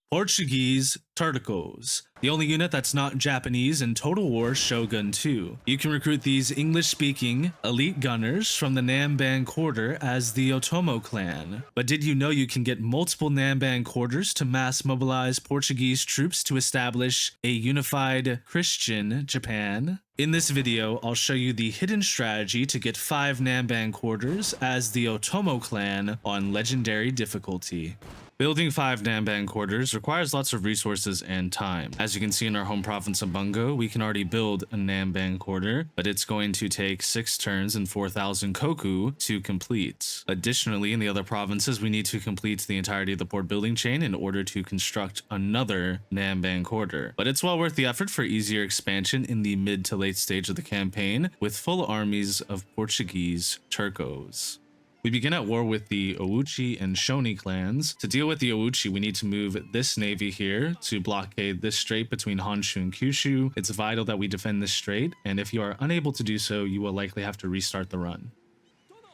Portuguese Tercos, the only unit that's not Japanese in Total War Shogun 2. You can recruit these English-speaking elite gunners from the Namban Quarter as the Otomo clan. But did you know you can get multiple Namban Quarters to mass mobilize Portuguese troops to establish a unified Christian Japan? In this video, I'll show you the hidden strategy to get 5 Namban Quarters as the Otomo clan on legendary difficulty. Building 5 Namban Quarters requires lots of resources and time. As you can see in our home province of Bungo, we can already build a Namban Quarter, but it's going to take 6 turns and 4,000 koku to complete. Additionally, in the other provinces, we need to complete the entirety of the port building chain in order to construct another Namban Quarter. But it's well worth the effort for easier expansion in the mid to late stage of the campaign, with full armies of Portuguese Tercos. We begin at war with the Ouchi and Shony clans. To deal with the Ouchi, we need to move this navy here to blockade this strait between Honshu and Kyushu. It's vital that we defend this strait, and if you are unable to do so, you will likely have to restart the run.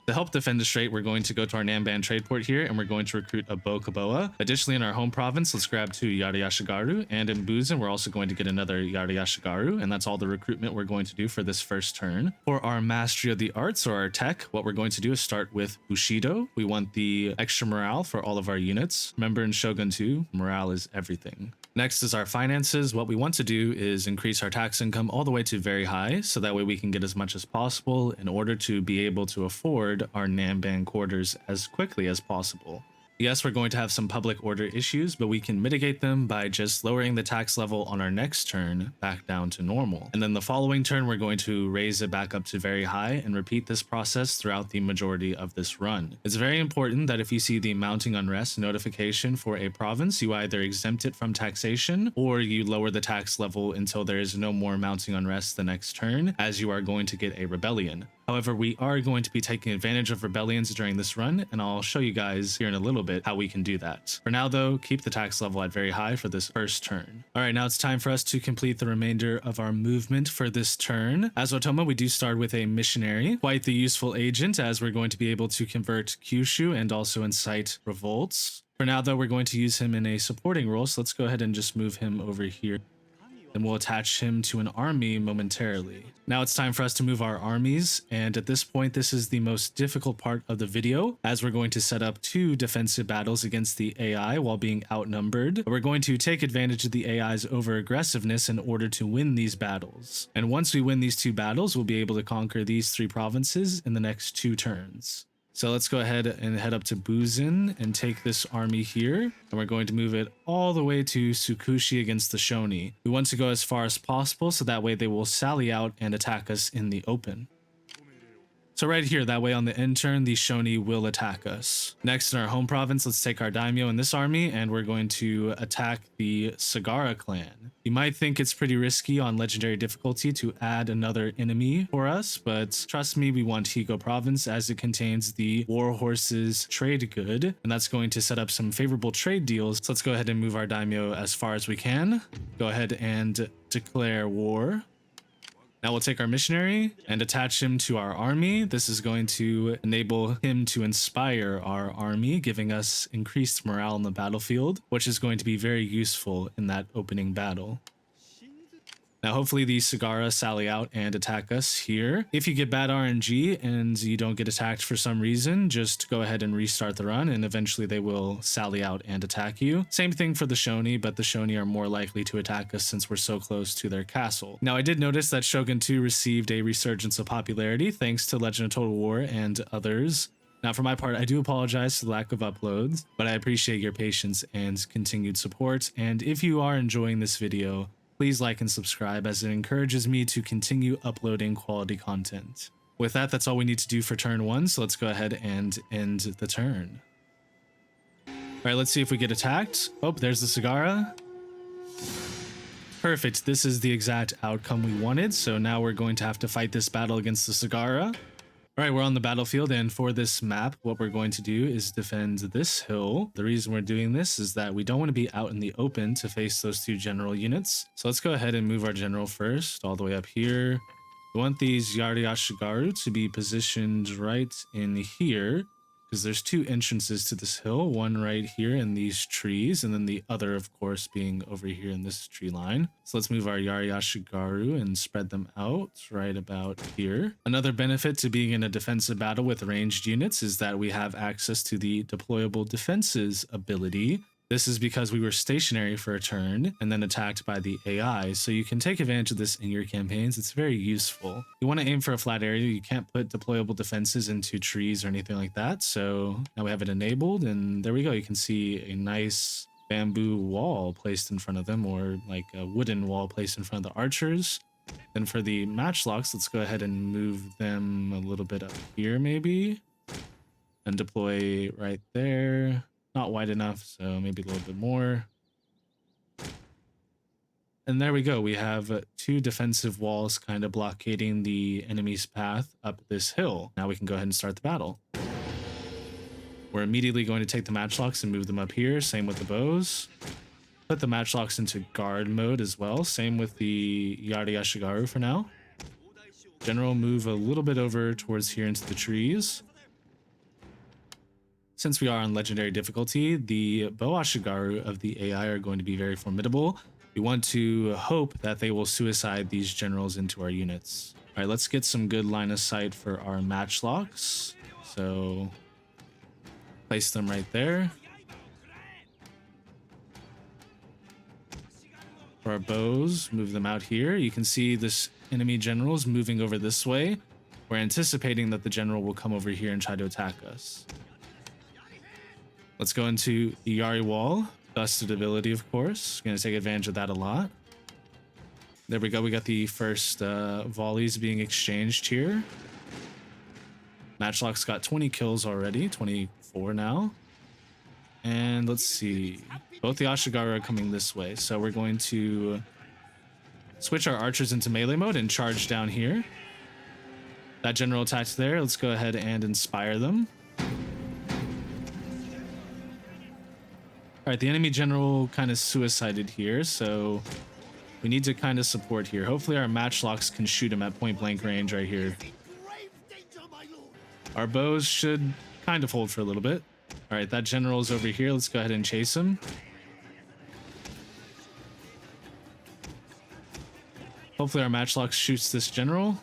To help defend the strait, we're going to go to our Nanban trade port here, and we're going to recruit a Bokaboa. Additionally, in our home province, let's grab 2 Yarayashigaru, and in Buzen, we're also going to get another Yarayashigaru, and that's all the recruitment we're going to do for this first turn. For our Mastery of the Arts, or our tech, what we're going to do is start with Bushido. We want the extra morale for all of our units. Remember, in Shogun 2, morale is everything. Next is our finances. What we want to do is increase our tax income all the way to very high, so that way we can get as much as possible in order to be able to afford our Namban Quarters as quickly as possible. Yes, we're going to have some public order issues, but we can mitigate them by just lowering the tax level on our next turn back down to normal. And then the following turn, we're going to raise it back up to very high and repeat this process throughout the majority of this run. It's very important that if you see the mounting unrest notification for a province, you either exempt it from taxation or you lower the tax level until there is no more mounting unrest the next turn, as you are going to get a rebellion. However, we are going to be taking advantage of rebellions during this run, and I'll show you guys here in a little bit how we can do that. For now though, keep the tax level at very high for this first turn. Alright, now it's time for us to complete the remainder of our movement for this turn. As Otomo, we do start with a missionary, quite the useful agent, as we're going to be able to convert Kyushu and also incite revolts. For now though, we're going to use him in a supporting role, so let's go ahead and just move him over here. Then we'll attach him to an army momentarily. Now it's time for us to move our armies, and at this point this is the most difficult part of the video, as we're going to set up 2 defensive battles against the AI while being outnumbered. We're going to take advantage of the AI's over aggressiveness in order to win these battles. And once we win these 2 battles, we'll be able to conquer these 3 provinces in the next 2 turns. So let's go ahead and head up to Buzen and take this army here. And we're going to move it all the way to Tsukushi against the Shony. We want to go as far as possible so that way they will sally out and attack us in the open. So right here, that way on the end turn, the Shony will attack us. Next in our home province, let's take our daimyo in this army, and we're going to attack the Sagara clan. You might think it's pretty risky on legendary difficulty to add another enemy for us, but trust me, we want Higo province as it contains the War Horses trade good, and that's going to set up some favorable trade deals. So let's go ahead and move our daimyo as far as we can. Go ahead and declare war. Now we'll take our missionary and attach him to our army. This is going to enable him to inspire our army, giving us increased morale on the battlefield, which is going to be very useful in that opening battle. Now hopefully these Sagara sally out and attack us here. If you get bad RNG and you don't get attacked for some reason, just go ahead and restart the run, and eventually they will sally out and attack you. Same thing for the Shony, but the Shony are more likely to attack us since we're so close to their castle. Now I did notice that Shogun 2 received a resurgence of popularity thanks to Legend of Total War and others. Now for my part, I do apologize for the lack of uploads, but I appreciate your patience and continued support, and if you are enjoying this video, please like and subscribe, as it encourages me to continue uploading quality content. With that, that's all we need to do for turn 1, so let's go ahead and end the turn. Alright, let's see if we get attacked. Oh, there's the Sagara. Perfect, this is the exact outcome we wanted, so now we're going to have to fight this battle against the Sagara. Alright, we're on the battlefield, and for this map, what we're going to do is defend this hill. The reason we're doing this is that we don't want to be out in the open to face those 2 general units. So let's go ahead and move our general first, all the way up here. We want these Yarayashigaru to be positioned right in here, because there's two entrances to this hill, one right here in these trees, and then the other, of course, being over here in this tree line. So let's move our Yari-Yashigaru and spread them out right about here. Another benefit to being in a defensive battle with ranged units is that we have access to the deployable defenses ability. This is because we were stationary for a turn and then attacked by the AI, so you can take advantage of this in your campaigns. It's very useful. You want to aim for a flat area. You can't put deployable defenses into trees or anything like that, so now we have it enabled, and there we go. You can see a nice bamboo wall placed in front of them, or like a wooden wall placed in front of the archers. Then for the matchlocks, let's go ahead and move them a little bit up here maybe, and deploy right there. Not wide enough, so maybe a little bit more. And there we go. We have two defensive walls kind of blockading the enemy's path up this hill. Now we can go ahead and start the battle. We're immediately going to take the matchlocks and move them up here. Same with the bows. Put the matchlocks into guard mode as well. Same with the Yari-Yashigaru for now. General, move a little bit over towards here into the trees. Since we are on legendary difficulty, the bow Ashigaru of the AI are going to be very formidable. We want to hope that they will suicide these generals into our units. All right, let's get some good line of sight for our matchlocks. So place them right there. For our bows, move them out here. You can see this enemy generals moving over this way. We're anticipating that the general will come over here and try to attack us. Let's go into the Yari wall. Dusted ability, of course. Going to take advantage of that a lot. There we go. We got the first volleys being exchanged here. Matchlock's got 20 kills already. 24 now. And let's see. Both the Ashigaru are coming this way. So we're going to switch our archers into melee mode and charge down here. That general attack's there. Let's go ahead and inspire them. All right, the enemy general kind of suicided here, so we need to kind of support here. Hopefully our matchlocks can shoot him at point blank range right here. Our bows should kind of hold for a little bit. All right, that general's over here. Let's go ahead and chase him. Hopefully our matchlock shoots this general.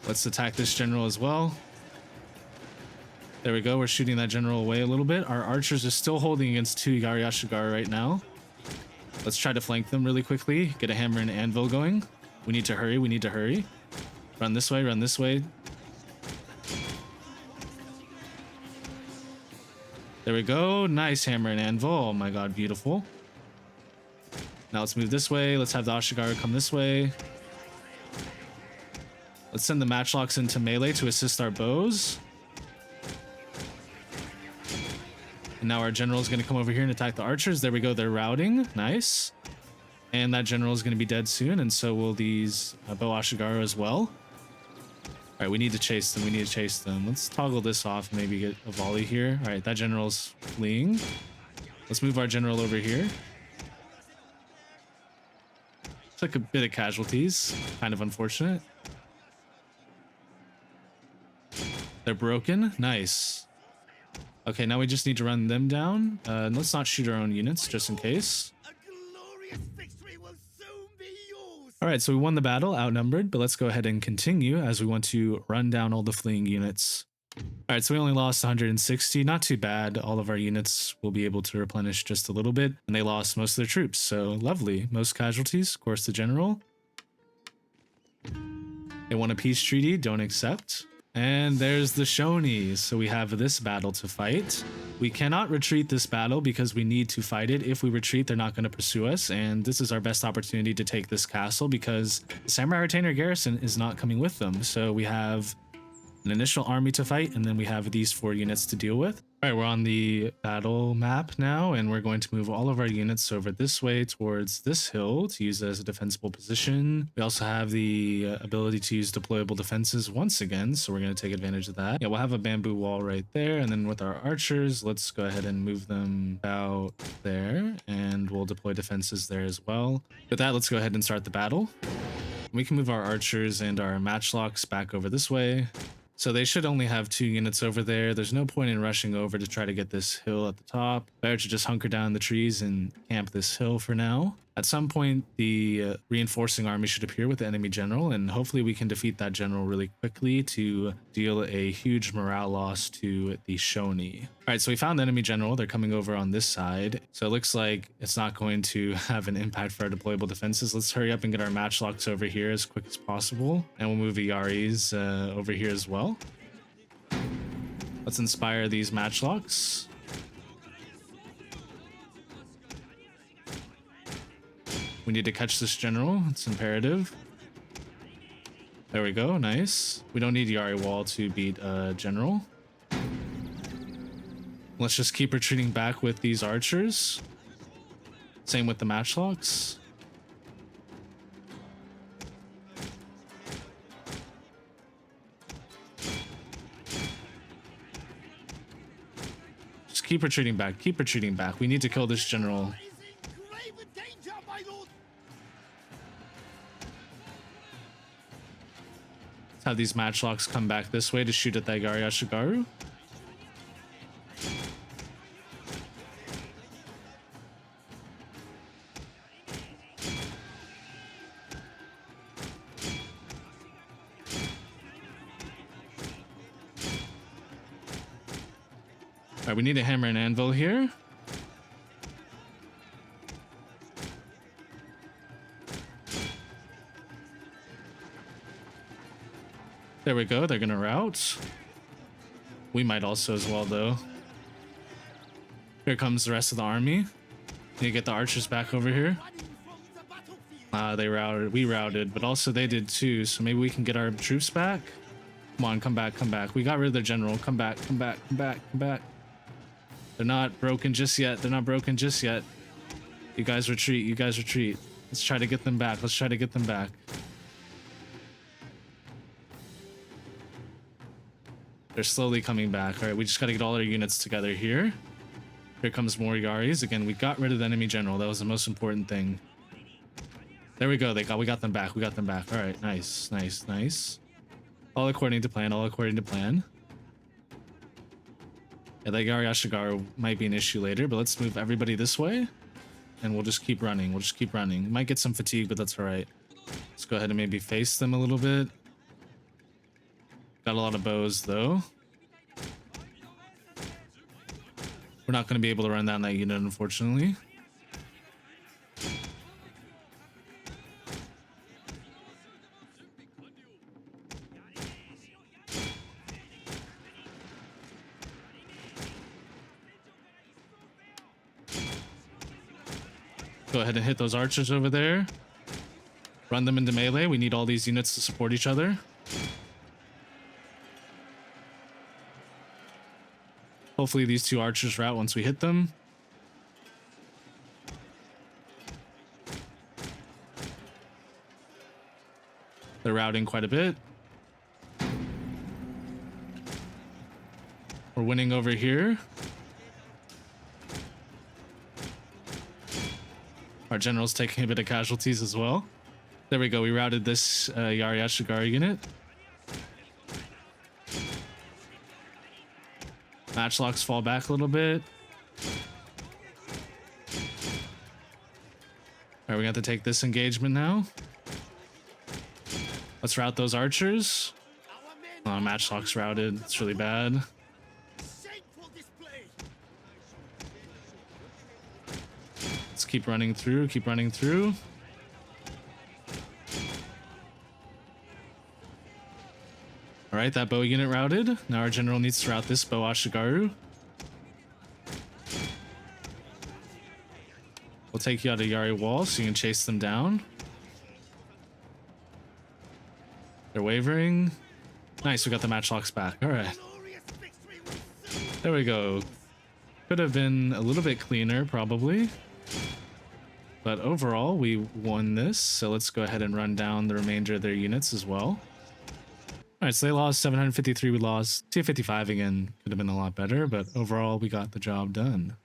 Let's attack this general as well. There we go. We're shooting that general away a little bit. Our archers are still holding against two Yari-Yashigaru right now. Let's try to flank them really quickly. Get a hammer and anvil going. We need to hurry. We need to hurry. Run this way. Run this way. There we go. Nice hammer and anvil. Oh my god, beautiful. Now let's move this way. Let's have the Ashigaru come this way. Let's send the matchlocks into melee to assist our bows. And now our general is going to come over here and attack the archers. There we go. They're routing. Nice. And that general is going to be dead soon. And so will these bow Ashigaru as well. All right, we need to chase them. We need to chase them. Let's toggle this off and maybe get a volley here. All right, that general's fleeing. Let's move our general over here. Took a bit of casualties. Kind of unfortunate. They're broken. Nice. Okay, now we just need to run them down. Let's not shoot our own units, just in case. All right, so we won the battle, outnumbered, but let's go ahead and continue as we want to run down all the fleeing units. All right, so we only lost 160. Not too bad. All of our units will be able to replenish just a little bit, and they lost most of their troops, so lovely. Most casualties, of course, the general. They want a peace treaty, don't accept. And there's the Shony. So we have this battle to fight. We cannot retreat this battle because we need to fight it. If we retreat, they're not going to pursue us. And this is our best opportunity to take this castle because the Samurai Retainer garrison is not coming with them. So we have an initial army to fight, and then we have these 4 units to deal with. All right, we're on the battle map now, and we're going to move all of our units over this way towards this hill to use as a defensible position. We also have the ability to use deployable defenses once again, so we're going to take advantage of that. Yeah, we'll have a bamboo wall right there, and then with our archers, let's go ahead and move them out there, and we'll deploy defenses there as well. With that, let's go ahead and start the battle. We can move our archers and our matchlocks back over this way. So they should only have 2 units over there. There's no point in rushing over to try to get this hill at the top. Better to just hunker down the trees and camp this hill for now. At some point, the reinforcing army should appear with the enemy general, and hopefully we can defeat that general really quickly to deal a huge morale loss to the Shony. All right, so we found the enemy general. They're coming over on this side. So it looks like it's not going to have an impact for our deployable defenses. Let's hurry up and get our matchlocks over here as quick as possible. And we'll move the Yaris over here as well. Let's inspire these matchlocks. We need to catch this general. It's imperative. There we go. Nice. We don't need Yari Wall to beat general. Let's just keep retreating back with these archers. Same with the matchlocks. Just keep retreating back. Keep retreating back. We need to kill this general. Have these matchlocks come back this way to shoot at that Yashigaru. All right, we need a hammer and anvil here. There we go. They're gonna rout. We might also as well, though. Here comes the rest of the army. Need to get the archers back over here. They routed. We routed, but also they did too. So maybe we can get our troops back. Come on, come back, come back. We got rid of their general. Come back, come back, come back, come back. They're not broken just yet. They're not broken just yet. You guys retreat. You guys retreat. Let's try to get them back. Let's try to get them back. They're slowly coming back. All right, we just got to get all our units together here. Here comes more Yaris. Again, we got rid of the enemy general. That was the most important thing. There we go. We got them back. We got them back. All right, nice, nice, nice. All according to plan. All according to plan. Yeah, that Yari Ashigaru might be an issue later, but let's move everybody this way. And we'll just keep running. We'll just keep running. Might get some fatigue, but that's all right. Let's go ahead and maybe face them a little bit. Got a lot of bows, though. We're not going to be able to run down that unit, unfortunately. Go ahead and hit those archers over there. Run them into melee. We need all these units to support each other. Hopefully these 2 archers rout once we hit them. They're routing quite a bit. We're winning over here. Our general's taking a bit of casualties as well. There we go. We routed this Yari Ashigaru unit. Matchlocks fall back a little bit. Alright, we got to take this engagement now. Let's rout those archers. Oh, matchlocks routed. It's really bad. Let's keep running through, keep running through. All right, that bow unit routed. Now our general needs to rout this bow Ashigaru. We'll take you out of Yari Wall so you can chase them down. They're wavering. Nice, we got the matchlocks back. All right. There we go. Could have been a little bit cleaner, probably. But overall, we won this. So let's go ahead and run down the remainder of their units as well. All right, so they lost 753. We lost 255 again. Could have been a lot better, but overall, we got the job done.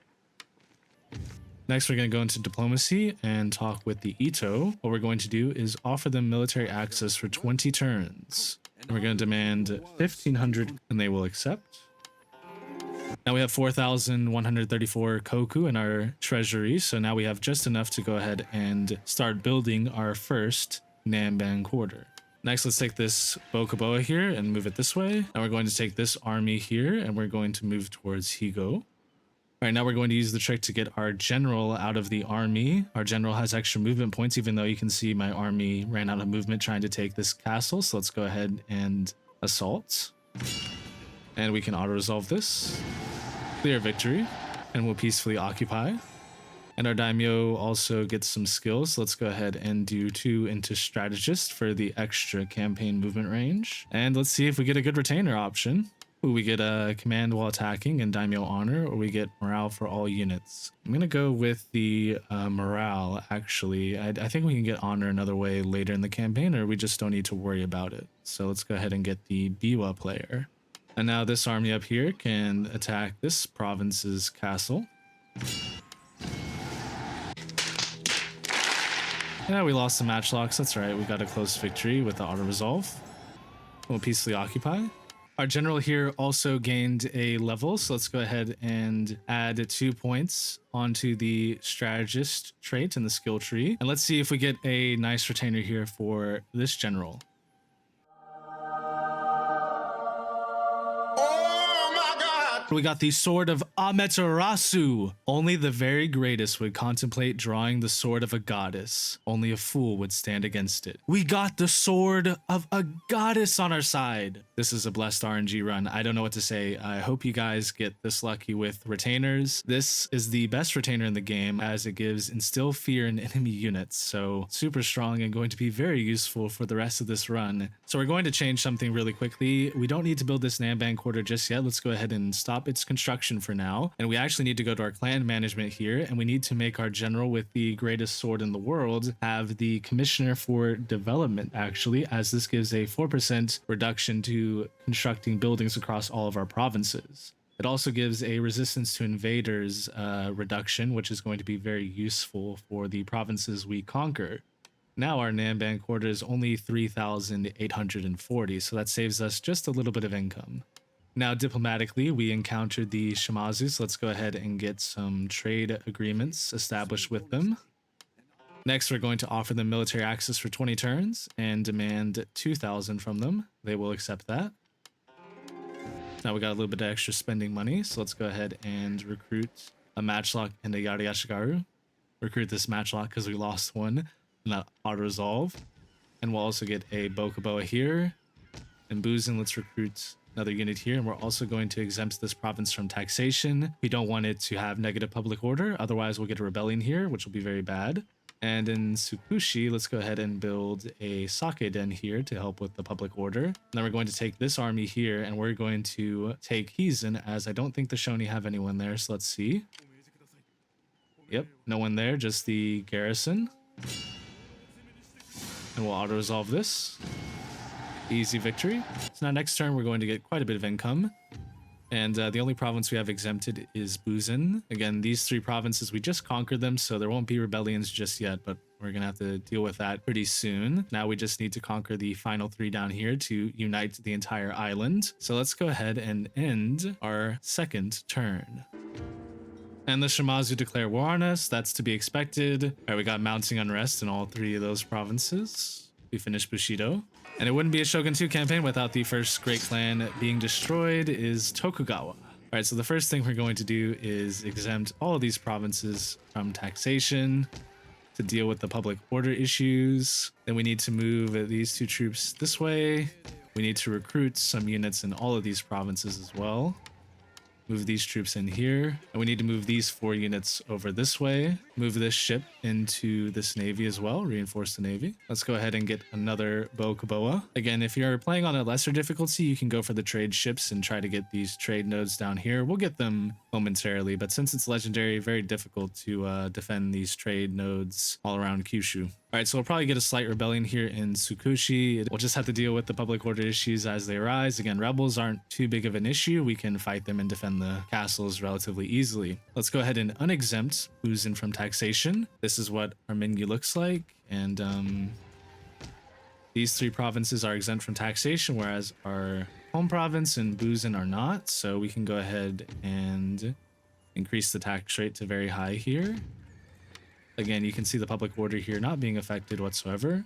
Next, we're going to go into diplomacy and talk with the Ito. What we're going to do is offer them military access for 20 turns. And we're going to demand 1,500, and they will accept. Now we have 4,134 koku in our treasury, so now we have just enough to go ahead and start building our first Namban Quarter. Next, let's take this Bokoboa here and move it this way. And we're going to take this army here, and we're going to move towards Higo. All right, now we're going to use the trick to get our general out of the army. Our general has extra movement points, even though you can see my army ran out of movement trying to take this castle. So let's go ahead and assault. And we can auto-resolve this. Clear victory. And we'll peacefully occupy. And our daimyo also gets some skills. Let's go ahead and do 2 into strategist for the extra campaign movement range. And let's see if we get a good retainer option. Ooh, we get a command while attacking and daimyo honor, or we get morale for all units. I'm gonna go with the morale, actually. I think we can get honor another way later in the campaign, or we just don't need to worry about it. So let's go ahead and get the Biwa player. And now this army up here can attack this province's castle. Yeah, we lost the matchlocks. That's right. We got a close victory with the auto-resolve. We'll peacefully occupy. Our general here also gained a level, so let's go ahead and add 2 points onto the strategist trait in the skill tree. And let's see if we get a nice retainer here for this general. We got the Sword of Amaterasu. Only the very greatest would contemplate drawing the sword of a goddess. Only a fool would stand against it. We got the Sword of a Goddess on our side. This is a blessed RNG run. I don't know what to say. I hope you guys get this lucky with retainers. This is the best retainer in the game as it gives instill fear in enemy units. So super strong and going to be very useful for the rest of this run. So we're going to change something really quickly. We don't need to build this Namban Quarter just yet. Let's go ahead and stop its construction for now. And we actually need to go to our clan management here, and we need to make our general with the greatest sword in the world have the commissioner for development, actually, as this gives a 4% reduction to constructing buildings across all of our provinces. It also gives a resistance to invaders reduction, which is going to be very useful for the provinces we conquer. Now our Namban Quarter is only 3,840, so that saves us just a little bit of income. Now, diplomatically, we encountered the Shimazu, so let's go ahead and get some trade agreements established with them. Next, we're going to offer them military access for 20 turns and demand 2,000 from them. They will accept that. Now we got a little bit of extra spending money, so let's go ahead and recruit a matchlock and a Yara Yashigaru. Recruit this matchlock because we lost one, and that auto-resolve. And we'll also get a Bokoboa here. And Buzin, let's recruit another unit here, and we're also going to exempt this province from taxation. We don't want it to have negative public order, otherwise we'll get a rebellion here, which will be very bad. And in Tsukushi, let's go ahead and build a sake den here to help with the public order. And then we're going to take this army here, and we're going to take Hizen, as I don't think the Shony have anyone there, so let's see. Yep, no one there, just the garrison. And we'll auto-resolve this. Easy victory. So now next turn, we're going to get quite a bit of income. And the only province we have exempted is Buzin. Again, these 3 provinces, we just conquered them, so there won't be rebellions just yet, but we're going to have to deal with that pretty soon. Now we just need to conquer the final 3 down here to unite the entire island. So let's go ahead and end our second turn. And the Shimazu declare war on us. That's to be expected. All right, we got mounting unrest in all 3 of those provinces. We finished Bushido. And it wouldn't be a Shogun 2 campaign without the first great clan being destroyed is Tokugawa. All right, so the first thing we're going to do is exempt all of these provinces from taxation to deal with the public order issues. Then we need to move these 2 troops this way. We need to recruit some units in all of these provinces as well. Move these troops in here. And we need to move these 4 units over this way. move this ship into this navy as well, reinforce the navy. Let's go ahead and get another Bokaboa. Again, if you're playing on a lesser difficulty, you can go for the trade ships and try to get these trade nodes down here. We'll get them momentarily, but since it's legendary, very difficult to defend these trade nodes all around Kyushu. All right, so we'll probably get a slight rebellion here in Tsukushi. We'll just have to deal with the public order issues as they arise. Again, rebels aren't too big of an issue. We can fight them and defend the castles relatively easily. Let's go ahead and unexempt Buzen from taxation. This is what our menu looks like. And these three provinces are exempt from taxation, whereas our home province and Buzen are not. So we can go ahead and increase the tax rate to very high here. Again, you can see the public order here not being affected whatsoever.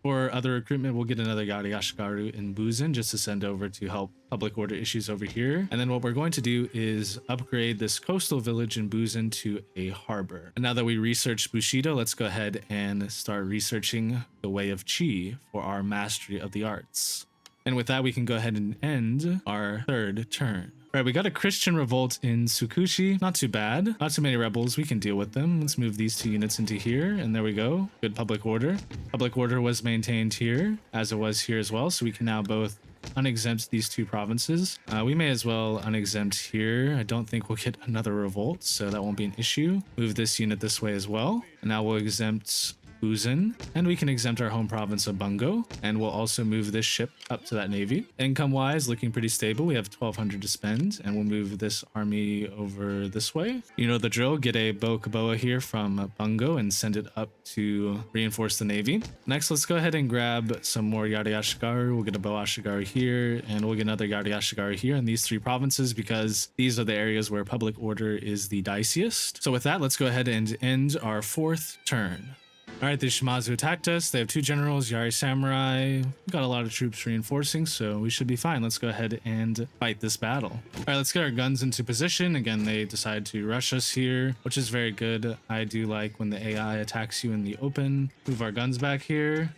For other recruitment, we'll get another Yashikaru in Buzen just to send over to help public order issues over here. And then what we're going to do is upgrade this coastal village in Buzen to a harbor. And now that we researched Bushido, let's go ahead and start researching the way of Chi for our mastery of the arts. And with that, we can go ahead and end our third turn. All right, we got a Christian revolt in Tsukushi. Not too bad. Not too many rebels. We can deal with them. Let's move these 2 units into here. And there we go. Good public order. Public order was maintained here, as it was here as well. So we can now both unexempt these 2 provinces. We may as well unexempt here. I don't think we'll get another revolt, so that won't be an issue. Move this unit this way as well. And now we'll exempt Buzen, and we can exempt our home province of Bungo, and we'll also move this ship up to that navy. Income wise, looking pretty stable. We have 1,200 to spend, and we'll move this army over this way. You know the drill. Get a Bokaboa here from Bungo and send it up to reinforce the navy. Next, let's go ahead and grab some more Yashikaru. We'll get a Boashigaru here, and we'll get another Yashikaru here in these 3 provinces because these are the areas where public order is the diciest. So with that, let's go ahead and end our 4th turn. All right, the Shimazu attacked us. They have 2 generals, Yari Samurai. We've got a lot of troops reinforcing, so we should be fine. Let's go ahead and fight this battle. All right, let's get our guns into position. Again, they decide to rush us here, which is very good. I do like when the AI attacks you in the open. Move our guns back here.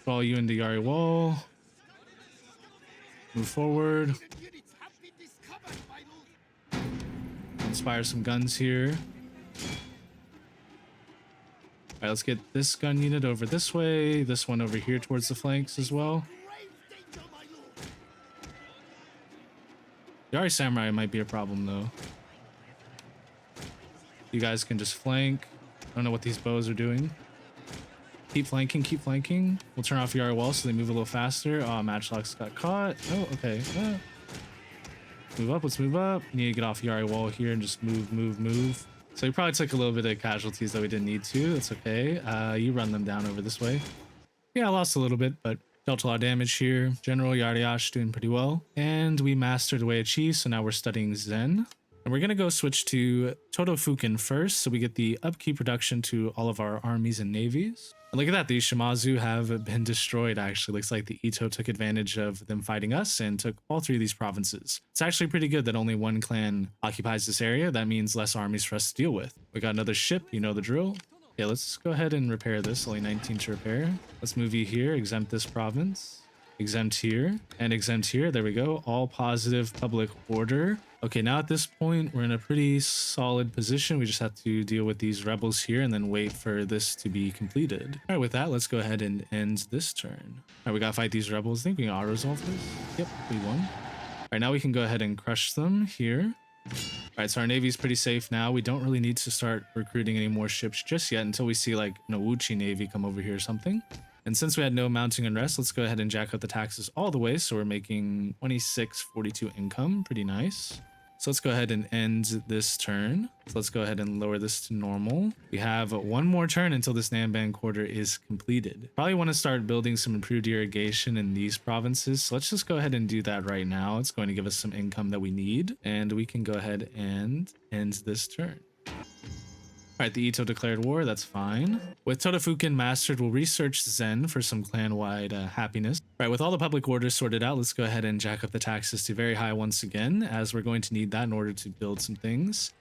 Follow you into Yari wall. Move forward. Inspire some guns here. All right, let's get this gun unit over this way. This one over here towards the flanks as well. Yari Samurai might be a problem though. You guys can just flank. I don't know what these bows are doing. Keep flanking, keep flanking. We'll turn off Yari wall so they move a little faster. Oh, Matchlocks got caught. Oh, okay. Move up, let's move up. Need to get off Yari wall here and just move. So we probably took a little bit of casualties that we didn't need to. That's okay. You run them down over this way. Yeah, I lost a little bit, but dealt a lot of damage here. General Yariash doing pretty well. And we mastered the way of Chi, so now we're studying Zen. And we're going to go switch to Totofuken first, so we get the upkeep reduction to all of our armies and navies. And look at that, these Shimazu have been destroyed, actually. Looks like the Ito took advantage of them fighting us and took all 3 of these provinces. It's actually pretty good that only 1 clan occupies this area. That means less armies for us to deal with. We got another ship, you know the drill. Okay, let's go ahead and repair this. Only 19 to repair. Let's move you here, exempt this province. Exempt here, and exempt here. There we go. All positive public order. Okay, now at this point, we're in a pretty solid position. We just have to deal with these rebels here and then wait for this to be completed. All right, with that, let's go ahead and end this turn. All right, we gotta fight these rebels. I think we can auto-resolve this. Yep, we won. All right, now we can go ahead and crush them here. All right, so our navy's pretty safe now. We don't really need to start recruiting any more ships just yet until we see like an Owuchi navy come over here or something. And since we had no mounting unrest, let's go ahead and jack up the taxes all the way. So we're making 2642 income. Pretty nice. So let's go ahead and end this turn. So let's go ahead and lower this to normal. We have 1 more turn until this Namban Quarter is completed. Probably want to start building some improved irrigation in these provinces. So let's just go ahead and do that right now. It's going to give us some income that we need. And we can go ahead and end this turn. All right, the Ito declared war, that's fine. With Totofuken mastered, we'll research Zen for some clan-wide happiness. All right, with all the public orders sorted out, let's go ahead and jack up the taxes to very high once again, as we're going to need that in order to build some things.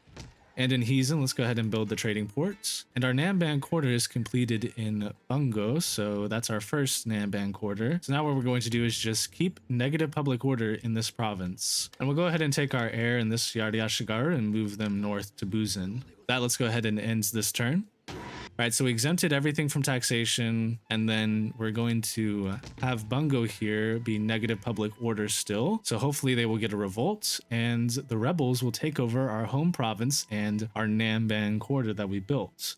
And in Hizen, let's go ahead and build the trading port. And our Namban Quarter is completed in Bungo, so that's our first Namban Quarter. So now what we're going to do is just keep negative public order in this province. And we'll go ahead and take our heir in this Yardyashigar and move them north to Buzin. That, let's go ahead and end this turn. All right, so we exempted everything from taxation, and then we're going to have Bungo here be negative public order still. So hopefully they will get a revolt, and the rebels will take over our home province and our Namban Quarter that we built.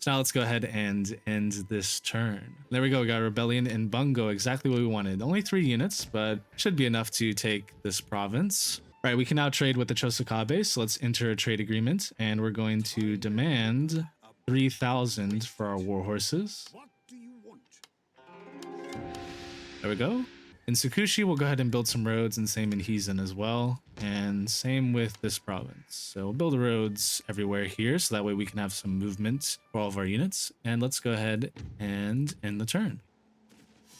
So now let's go ahead and end this turn. There we go, we got a rebellion in Bungo, exactly what we wanted. Only 3 units, but should be enough to take this province. All right, we can now trade with the Chosokabe, so let's enter a trade agreement, and we're going to demand 3,000 for our war horses. There we go. In Tsukushi, we'll go ahead and build some roads, and same in Hizen as well. And same with this province. So we'll build the roads everywhere here, so that way we can have some movement for all of our units. And let's go ahead and end the turn.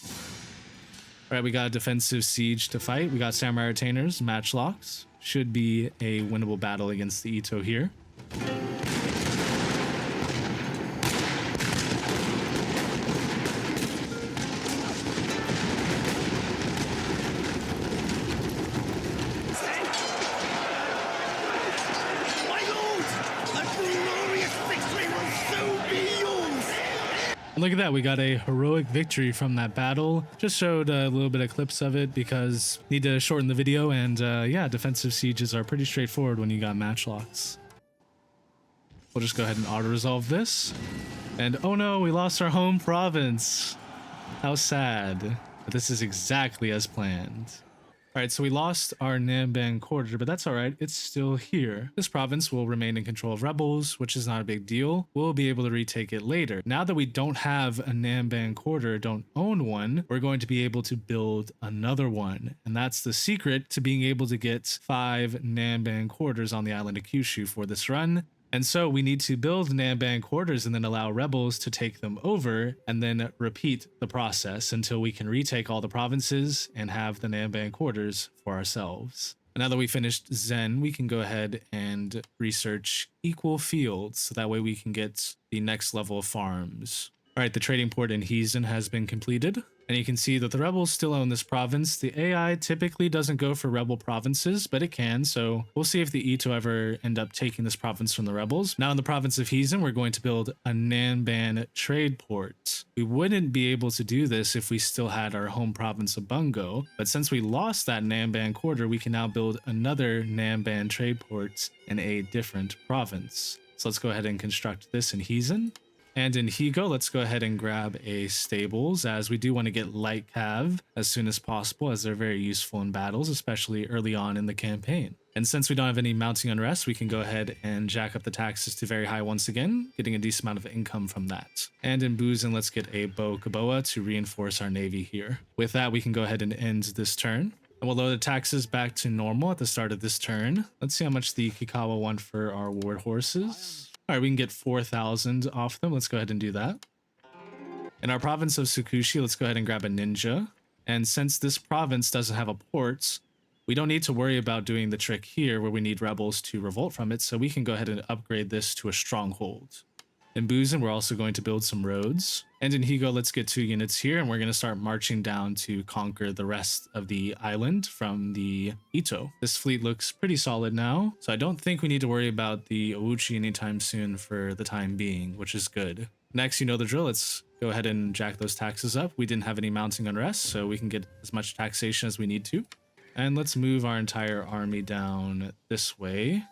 All right, we got a defensive siege to fight. We got samurai retainers, matchlocks. Should be a winnable battle against the Ito here. Look at that, we got a heroic victory from that battle. Just showed a little bit of clips of it because need to shorten the video, and yeah, defensive sieges are pretty straightforward when you got matchlocks. We'll just go ahead and auto-resolve this. And oh no, we lost our home province. How sad. But this is exactly as planned. Alright, so we lost our Namban Quarter, but that's alright, it's still here. This province will remain in control of rebels, which is not a big deal. We'll be able to retake it later. Now that we don't have a Namban Quarter, don't own one, we're going to be able to build another one. And that's the secret to being able to get 5 Namban Quarters on the island of Kyushu for this run. And so we need to build Namban Quarters and then allow rebels to take them over and then repeat the process until we can retake all the provinces and have the Namban Quarters for ourselves. And now that we finished Zen, we can go ahead and research equal fields so that way we can get the next level of farms. All right, the trading port in Hizen has been completed. And you can see that the rebels still own this province. The AI typically doesn't go for rebel provinces, but it can. So we'll see if the Ito ever end up taking this province from the rebels. Now in the province of Hizen, we're going to build a Nanban trade port. We wouldn't be able to do this if we still had our home province of Bungo. But since we lost that Namban Quarter, we can now build another Nanban trade port in a different province. So let's go ahead and construct this in Hizen. And in Higo, let's go ahead and grab a stables, as we do want to get light cav as soon as possible, as they're very useful in battles, especially early on in the campaign. And since we don't have any mounting unrest, we can go ahead and jack up the taxes to very high once again, getting a decent amount of income from that. And in Buzin, let's get a Bo Kaboa to reinforce our navy here. With that, we can go ahead and end this turn. And we'll lower the taxes back to normal at the start of this turn. Let's see how much the Kikawa want for our war horses. All right, we can get 4,000 off them. Let's go ahead and do that. In our province of Tsukushi, let's go ahead and grab a ninja. And since this province doesn't have a port, we don't need to worry about doing the trick here where we need rebels to revolt from it. So we can go ahead and upgrade this to a stronghold. In Buzin, we're also going to build some roads. And in Higo, let's get 2 units here, and we're going to start marching down to conquer the rest of the island from the Ito. This fleet looks pretty solid now, so I don't think we need to worry about the Ouchi anytime soon for the time being, which is good. Next, you know the drill. Let's go ahead and jack those taxes up. We didn't have any mounting unrest, so we can get as much taxation as we need to. And let's move our entire army down this way.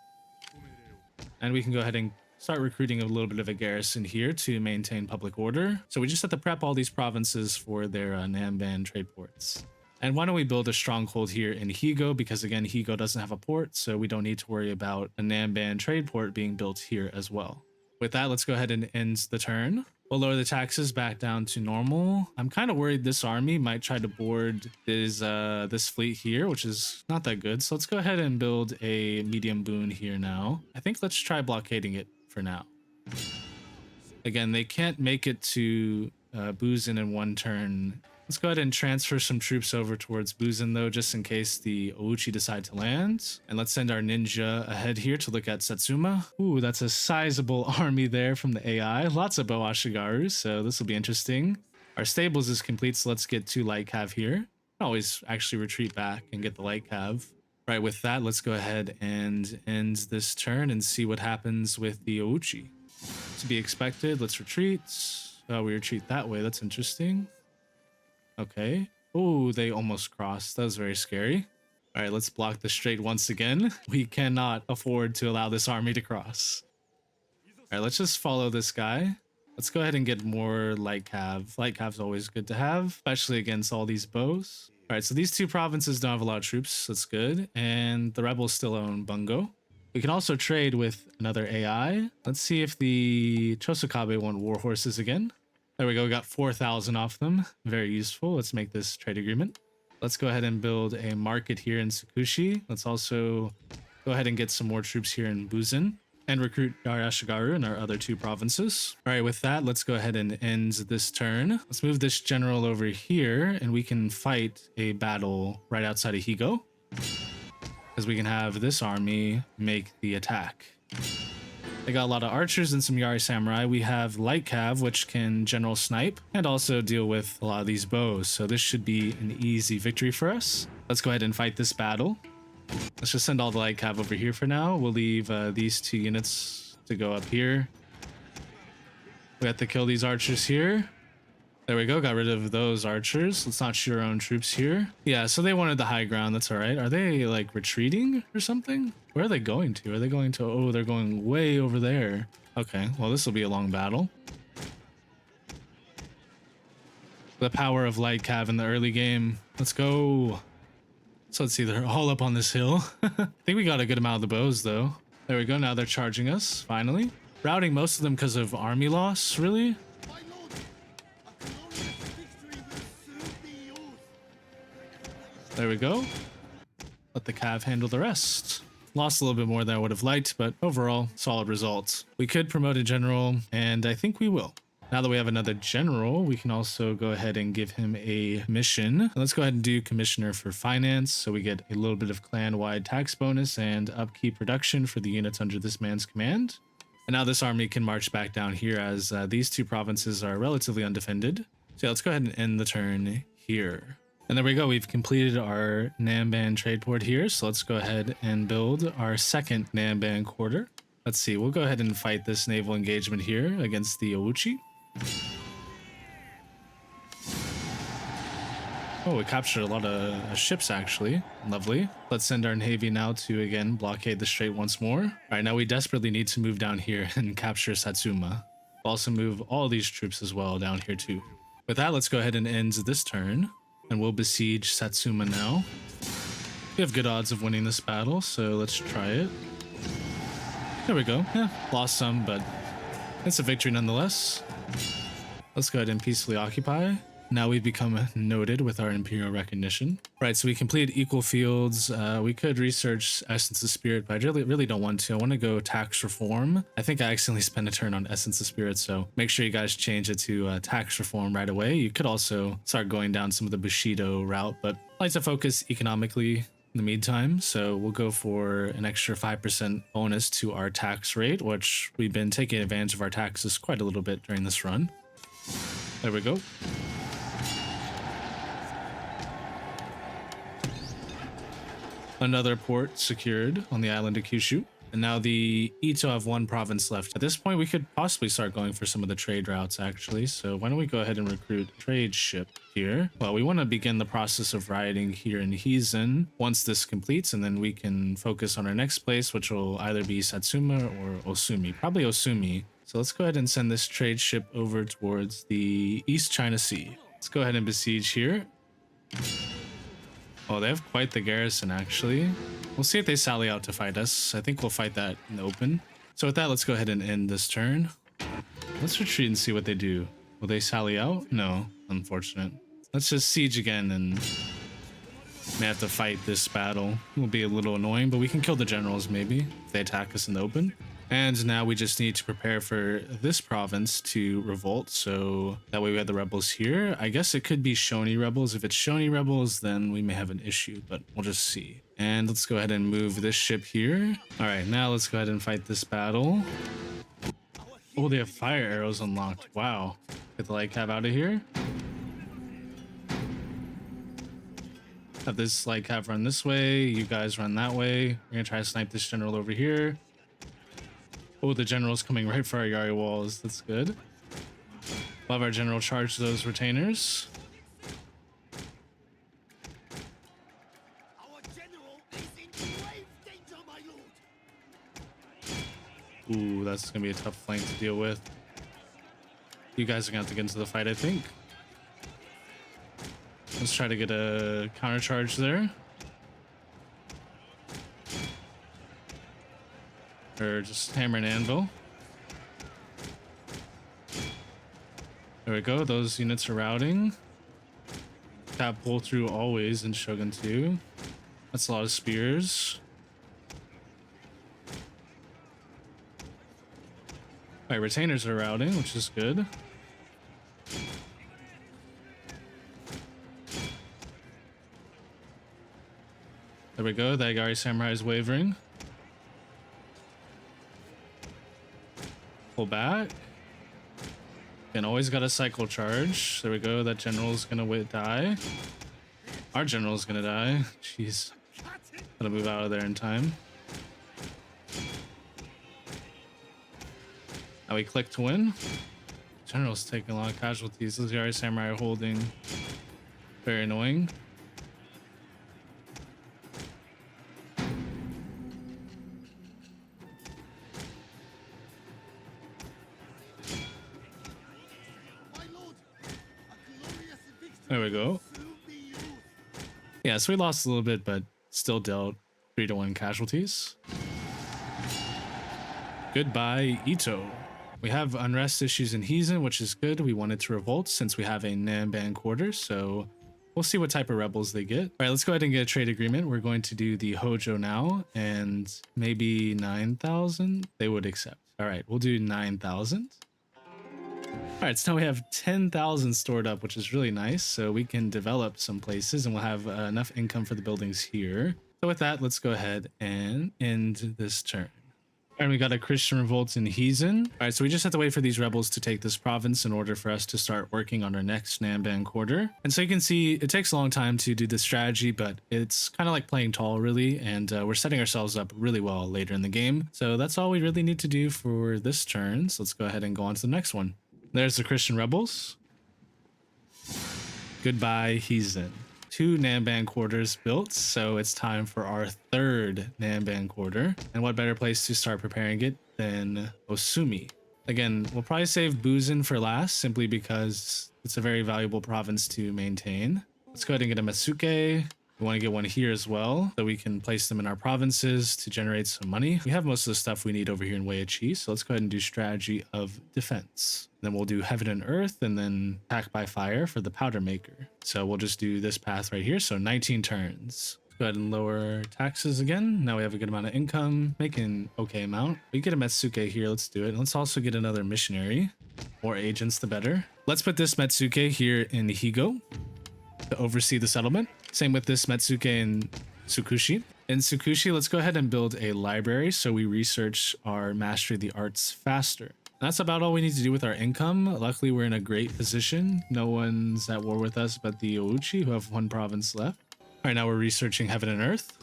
And we can go ahead and start recruiting a little bit of a garrison here to maintain public order. So we just have to prep all these provinces for their Namban trade ports. And why don't we build a stronghold here in Higo, because again, Higo doesn't have a port, so we don't need to worry about a Namban trade port being built here as well. With that, let's go ahead and end the turn. We'll lower the taxes back down to normal. I'm kind of worried this army might try to board this fleet here, which is not that good. So let's go ahead and build a medium boon here now. I think let's try blockading it for now. Again, they can't make it to Buzin in one turn Let's go ahead and transfer some troops over towards Busan though, just in case the Ouchi decide to land. And let's send our ninja ahead here to look at Satsuma. Ooh, that's a sizable army there from the AI. Lots of Bow Ashigaru, so this will be interesting. Our stables is complete, so let's get 2 light cav here. Always actually retreat back and get the light cav. Right, with that, let's go ahead and end this turn and see what happens with the Ouchi. To be expected, let's retreat. Oh, we retreat that way, that's interesting. Okay. Oh, they almost crossed. That was very scary. All right, let's block the strait once again. We cannot afford to allow this army to cross. All right, let's just follow this guy. Let's go ahead and get more light cav. Light cav's always good to have, especially against all these bows. All right, so these 2 provinces don't have a lot of troops. That's good. And the rebels still own Bungo. We can also trade with another AI. Let's see if the Chosokabe want war horses again. There we go, we got 4,000 off them. Very useful. Let's make this trade agreement. Let's go ahead and build a market here in Tsukushi. Let's also go ahead and get some more troops here in Busan and recruit our Ashigaru in our other 2 provinces. All right, with that, let's go ahead and end this turn. Let's move this general over here and we can fight a battle right outside of Higo, because we can have this army make the attack. They got a lot of archers and some Yari samurai. We have light cav, which can general snipe and also deal with a lot of these bows. So this should be an easy victory for us. Let's go ahead and fight this battle. Let's just send all the light cav over here for now. We'll leave these 2 units to go up here. We have to kill these archers here. There we go, got rid of those archers. Let's not shoot our own troops here. Yeah, so they wanted the high ground, that's all right. Are they like retreating or something? Where are they going to? Are they going to, oh, they're going way over there. Okay, well, this will be a long battle. The power of light cav in the early game. Let's go. So let's see, they're all up on this hill. I think we got a good amount of the bows though. There we go, now they're charging us, finally. Routing most of them because of army loss, really? There we go. Let the cav handle the rest. Lost a little bit more than I would have liked, but overall, solid results. We could promote a general, and I think we will. Now that we have another general, we can also go ahead and give him a mission. Let's go ahead and do commissioner for finance, so we get a little bit of clan-wide tax bonus and upkeep reduction for the units under this man's command. And now this army can march back down here as these 2 provinces are relatively undefended. So yeah, let's go ahead and end the turn here. And there we go, we've completed our Namban trade port here, so let's go ahead and build our second Namban Quarter. Let's see, we'll go ahead and fight this naval engagement here against the Ouchi. Oh, we captured a lot of ships actually. Lovely. Let's send our navy now to, again, blockade the strait once more. All right, now we desperately need to move down here and capture Satsuma. We'll also move all these troops as well down here too. With that, let's go ahead and end this turn. And we'll besiege Satsuma now. We have good odds of winning this battle, so let's try it. There we go. Yeah, lost some, but it's a victory nonetheless. Let's go ahead and peacefully occupy. Now we've become noted with our imperial recognition. Right, so we completed equal fields. We could research Essence of Spirit, but I really don't want to. I want to go tax reform. I think I accidentally spent a turn on Essence of Spirit, so make sure you guys change it to tax reform right away. You could also start going down some of the Bushido route, but I like to focus economically in the meantime, so we'll go for an extra 5% bonus to our tax rate, which we've been taking advantage of our taxes quite a little bit during this run. There we go. Another port secured on the island of Kyushu. And now the Ito have 1 province left. At this point, we could possibly start going for some of the trade routes, actually. So why don't we go ahead and recruit a trade ship here? Well, we want to begin the process of rioting here in Hizen once this completes, and then we can focus on our next place, which will either be Satsuma or Osumi. Probably Osumi. So let's go ahead and send this trade ship over towards the East China Sea. Let's go ahead and besiege here. Oh, they have quite the garrison, actually. We'll see if they sally out to fight us. I think we'll fight that in the open. So with that, let's go ahead and end this turn. Let's retreat and see what they do. Will they sally out? No, unfortunate. Let's just siege again and may have to fight this battle. It will be a little annoying, but we can kill the generals maybe if they attack us in the open. And now we just need to prepare for this province to revolt. So that way we have the rebels here. I guess it could be Shony rebels. If it's Shony rebels, then we may have an issue, but we'll just see. And let's go ahead and move this ship here. All right, now let's go ahead and fight this battle. Oh, they have fire arrows unlocked. Wow. Get the light cab out of here. Have this light cab run this way. You guys run that way. We're gonna try to snipe this general over here. Oh, the general's coming right for our Yari walls. That's good. We'll have our general charge those retainers. Our general is in grave danger, my lord. Ooh, that's gonna be a tough flank to deal with. You guys are gonna have to get into the fight, I think. Let's try to get a counter charge there. Or just hammer and anvil. There we go. Those units are routing. Tap pull through always in Shogun 2. That's a lot of spears. Alright, retainers are routing, which is good. There we go. That Yari Samurai is wavering. Pull back. And always got a cycle charge. There we go. That general's gonna die. Our general's gonna die. Jeez. Gotta move out of there in time. Now we click to win. General's taking a lot of casualties. Those Yari Samurai are holding. Very annoying. There we go. Yeah, so we lost a little bit, but still dealt 3-1 casualties. Goodbye, Ito. We have unrest issues in Hizen, which is good. We wanted to revolt since we have a Namban Quarter, so we'll see what type of rebels they get. All right, let's go ahead and get a trade agreement. We're going to do the Hojo now, and maybe 9,000 they would accept. All right, we'll do 9,000. All right, so now we have 10,000 stored up, which is really nice. So we can develop some places and we'll have enough income for the buildings here. So with that, let's go ahead and end this turn. All right, we got a Christian revolt in Hizen. All right, so we just have to wait for these rebels to take this province in order for us to start working on our next Namban Quarter. And so you can see it takes a long time to do this strategy, but it's kind of like playing tall, really. And we're setting ourselves up really well later in the game. So that's all we really need to do for this turn. So let's go ahead and go on to the next one. There's the Christian rebels. Goodbye, Hizen. 2 Namban quarters built, so it's time for our 3rd Namban quarter. And what better place to start preparing it than Osumi? Again, we'll probably save Buzen for last, simply because it's a very valuable province to maintain. Let's go ahead and get a Matsuke. We want to get one here as well, so we can place them in our provinces to generate some money. We have most of the stuff we need over here in Weiichi, so let's go ahead and do strategy of defense. Then we'll do heaven and earth, and then attack by fire for the powder maker. So we'll just do this path right here, so 19 turns. Let's go ahead and lower taxes again. Now we have a good amount of income, make an okay amount. We get a Matsuke here, let's do it. Let's also get another missionary. More agents, the better. Let's put this Matsuke here in Higo to oversee the settlement. Same with this Matsuke in Tsukushi. In Tsukushi, let's go ahead and build a library so we research our mastery of the arts faster. That's about all we need to do with our income. Luckily, we're in a great position. No one's at war with us but the Ouchi, who have 1 province left. All right, now we're researching heaven and earth.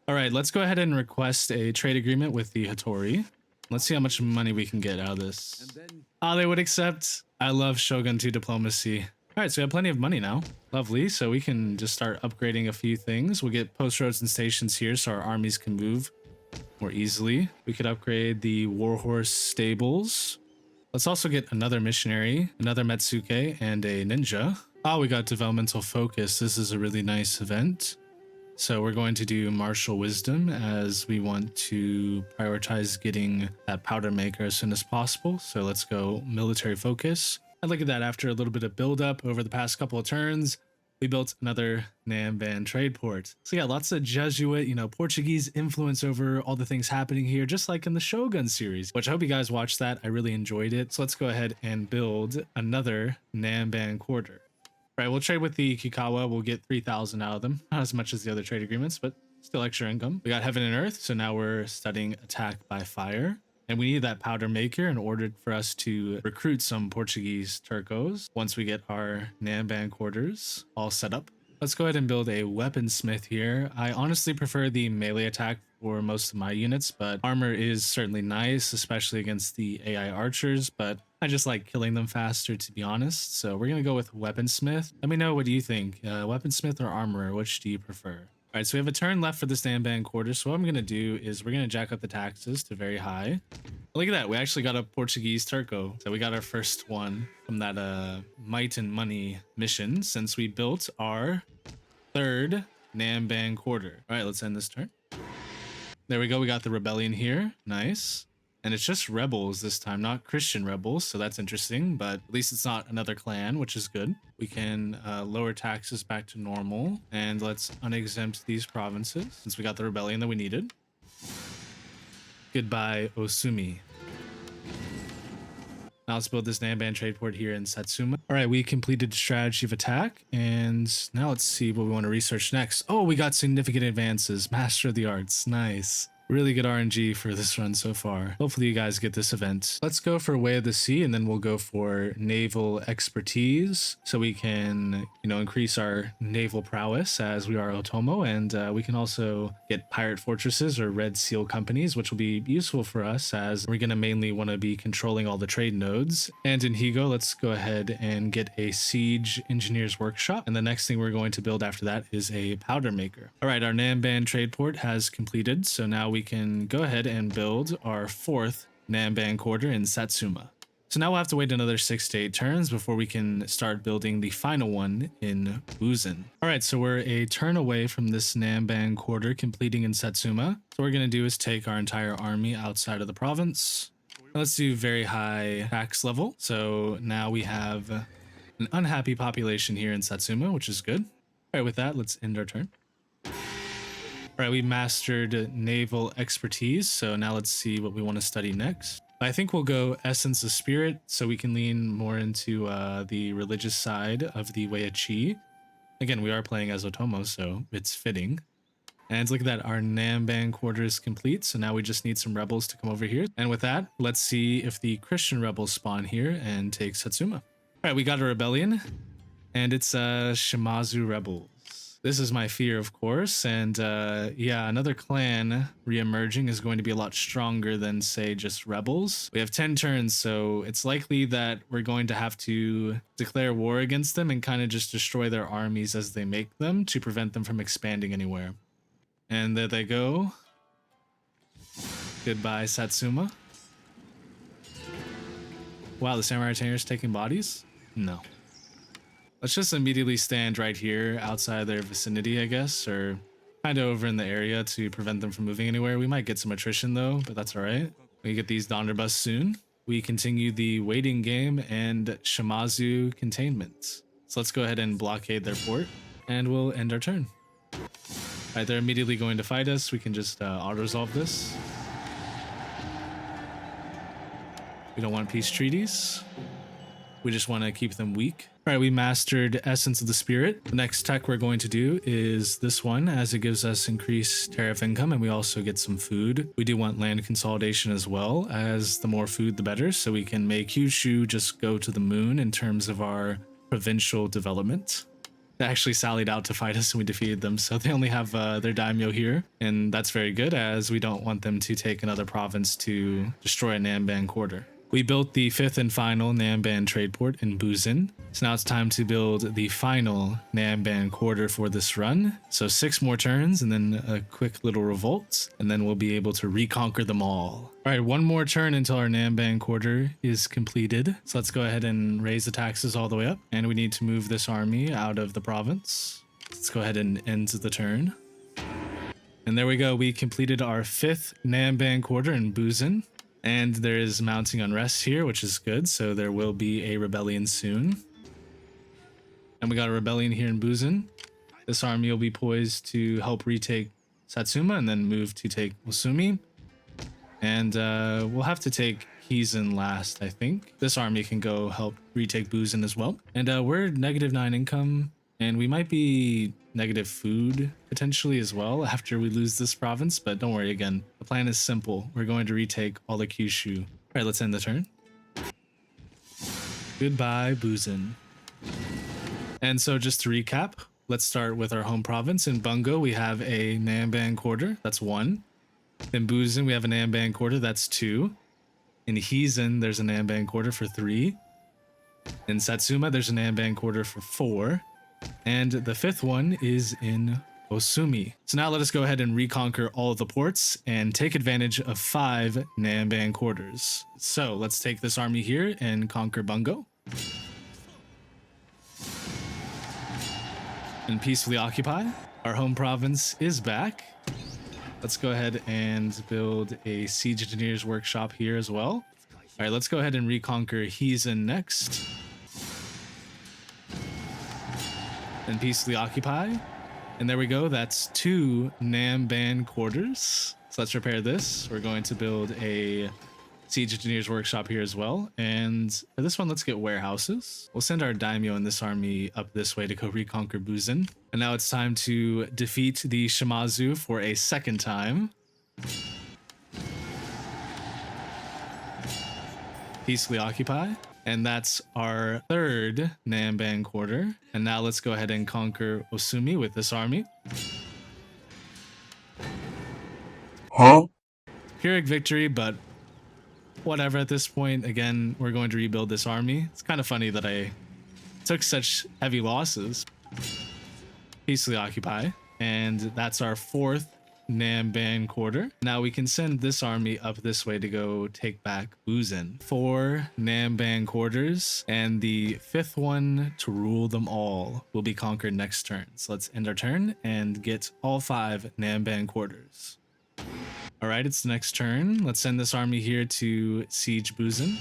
All right, let's go ahead and request a trade agreement with the Hattori. Let's see how much money we can get out of this. Ah, they would accept. I love Shogun 2 diplomacy. All right, so we have plenty of money now. Lovely. So we can just start upgrading a few things. We'll get post roads and stations here so our armies can move more easily. We could upgrade the warhorse stables. Let's also get another missionary, another Matsuke, and a ninja. Ah, we got developmental focus. This is a really nice event. So we're going to do martial wisdom as we want to prioritize getting that powder maker as soon as possible. So let's go military focus. And look at that, after a little bit of build up over the past couple of turns, we built another Namban trade port. So yeah, lots of Jesuit, Portuguese influence over all the things happening here, just like in the Shogun series, which I hope you guys watched that. I really enjoyed it. So let's go ahead and build another Namban Quarter. All right, we'll trade with the Kikawa. We'll get 3,000 out of them. Not as much as the other trade agreements, but still extra income. We got Heaven and Earth, so now we're studying attack by fire. And we need that powder maker in order for us to recruit some Portuguese Tercos once we get our Namban quarters all set up. Let's go ahead and build a weaponsmith here. I honestly prefer the melee attack for most of my units, but armor is certainly nice, especially against the AI archers, but I just like killing them faster, to be honest. So we're going to go with weaponsmith. Let me know, what do you think? Weaponsmith or armorer? Which do you prefer? All right, so we have a turn left for this Namban quarter. So what I'm going to do is we're going to jack up the taxes to very high. Look at that. We actually got a Portuguese Terco. So we got our first one from that Might and Money mission since we built our third Namban quarter. All right, let's end this turn. There we go. We got the rebellion here. Nice. And it's just rebels this time, not Christian rebels. So that's interesting, but at least it's not another clan, which is good. We can lower taxes back to normal, and let's unexempt these provinces since we got the rebellion that we needed. Goodbye, Osumi. Now let's build this Namban trade port here in Satsuma. All right, we completed the strategy of attack, and now let's see what we want to research next. Oh, we got significant advances. Master of the Arts. Nice. Really good RNG for this run so far. Hopefully you guys get this event. Let's go for Way of the Sea, and then we'll go for naval expertise so we can, increase our naval prowess as we are Otomo, and we can also get pirate fortresses or red seal companies, which will be useful for us as we're going to mainly want to be controlling all the trade nodes. And in Higo, let's go ahead and get a siege engineer's workshop. And the next thing we're going to build after that is a powder maker. All right, our Namban trade port has completed. So now we can go ahead and build our fourth Namban quarter in Satsuma. So now we'll have to wait another 6 to 8 turns before we can start building the final one in Buzen. All right, so we're a turn away from this Namban quarter completing in Satsuma. So what we're going to do is take our entire army outside of the province. Let's do very high tax level. So now we have an unhappy population here in Satsuma, which is good. All right, with that, let's end our turn. All right, we mastered naval expertise, so now let's see what we want to study next. I think we'll go Essence of Spirit, so we can lean more into the religious side of the Way of Chi. Again, we are playing as Otomo, so it's fitting. And look at that, our Namban quarter is complete, so now we just need some rebels to come over here. And with that, let's see if the Christian rebels spawn here and take Satsuma. All right, we got a rebellion, and it's Shimazu rebels. This is my fear, of course, and yeah, another clan re-emerging is going to be a lot stronger than, say, just rebels. We have 10 turns, so it's likely that we're going to have to declare war against them and kind of just destroy their armies as they make them to prevent them from expanding anywhere. And there they go. Goodbye, Satsuma. Wow, the Samurai Retainers taking bodies? No. Let's just immediately stand right here outside their vicinity, I guess, or kind of over in the area to prevent them from moving anywhere. We might get some attrition though, but that's all right. We get these Donderbus soon. We continue the waiting game and Shimazu containment. So let's go ahead and blockade their port and we'll end our turn. All right, they're immediately going to fight us. We can just auto-resolve this. We don't want peace treaties. We just want to keep them weak. All right, we mastered Essence of the Spirit. The next tech we're going to do is this one, as it gives us increased tariff income and we also get some food. We do want land consolidation as well, as the more food the better, so we can make Kyushu just go to the moon in terms of our provincial development. They actually sallied out to fight us and we defeated them, so they only have their daimyo here, and that's very good as we don't want them to take another province to destroy a Namban quarter. We built the 5th and final Namban trade port in Buzen. So now it's time to build the final Namban quarter for this run. So 6 more turns and then a quick little revolt, and then we'll be able to reconquer them all. All right, 1 more turn until our Namban quarter is completed. So let's go ahead and raise the taxes all the way up. And we need to move this army out of the province. Let's go ahead and end the turn. And there we go. We completed our 5th Namban quarter in Buzen. And there is mounting unrest here, which is good, so there will be a rebellion soon. And we got a rebellion here in Buzen. This army will be poised to help retake Satsuma and then move to take Osumi. And we'll have to take Hizen last, I think. This army can go help retake Buzen as well. And we're -9 income, and we might be negative food potentially as well after we lose this province, but don't worry again. The plan is simple. We're going to retake all the Kyushu. All right, let's end the turn. Goodbye, Buzen. And so just to recap, let's start with our home province. In Bungo, we have a Namban Quarter. That's 1. In Buzen, we have a Namban Quarter. That's 2. In Hizen, there's a Namban Quarter for 3. In Satsuma, there's a Namban Quarter for 4. And the 5th one is in Osumi. So now let us go ahead and reconquer all of the ports and take advantage of 5 Namban Quarters. So let's take this army here and conquer Bungo. And peacefully occupy. Our home province is back. Let's go ahead and build a siege engineer's workshop here as well. All right, let's go ahead and reconquer Hizen next. And peacefully occupy. And there we go. That's 2 Namban Quarters. So let's repair this. We're going to build a siege engineer's workshop here as well. And for this one, let's get warehouses. We'll send our daimyo in this army up this way to go reconquer Buzen. And now it's time to defeat the Shimazu for a 2nd time. Peacefully occupy. And that's our 3rd Namban Quarter. And now let's go ahead and conquer Osumi with this army. Huh? Pyrrhic victory, but whatever at this point. Again, we're going to rebuild this army. It's kind of funny that I took such heavy losses. Peacefully occupy. And that's our 4th Namban Quarter. Now we can send this army up this way to go take back Buzen. 4 Namban Quarters, and the 5th one to rule them all will be conquered next turn. So let's end our turn and get all 5 Namban Quarters. All right, it's the next turn. Let's send this army here to siege Buzen.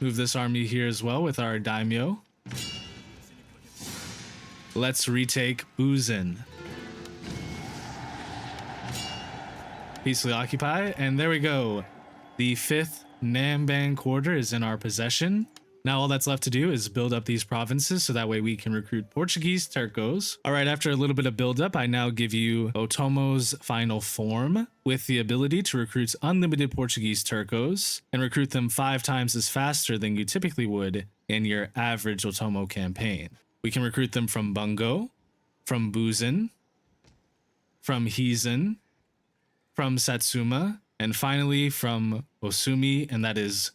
Move this army here as well with our daimyo. Let's retake Buzen. Peacefully occupy, and there we go. The 5th Namban Quarter is in our possession. Now all that's left to do is build up these provinces so that way we can recruit Portuguese Tercos. All right, after a little bit of build up, I now give you Otomo's final form with the ability to recruit unlimited Portuguese Tercos and recruit them 5 times as faster than you typically would in your average Otomo campaign. We can recruit them from Bungo, from Buzen, from Hizen, from Satsuma, and finally from Osumi, and that is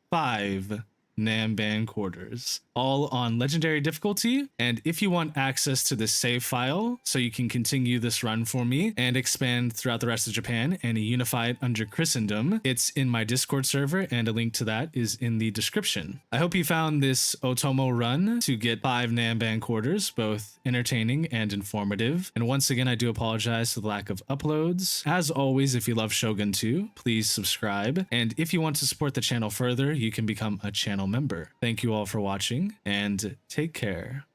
5 Namban Quarters, all on legendary difficulty. And if you want access to this save file so you can continue this run for me and expand throughout the rest of Japan and unify it under Christendom, it's in my Discord server, and a link to that is in the description. I hope you found this Otomo run to get 5 Namban Quarters both entertaining and informative. And once again, I do apologize for the lack of uploads. As always, if you love Shogun 2, please subscribe. And if you want to support the channel further, you can become a channel member. Thank you all for watching, and take care.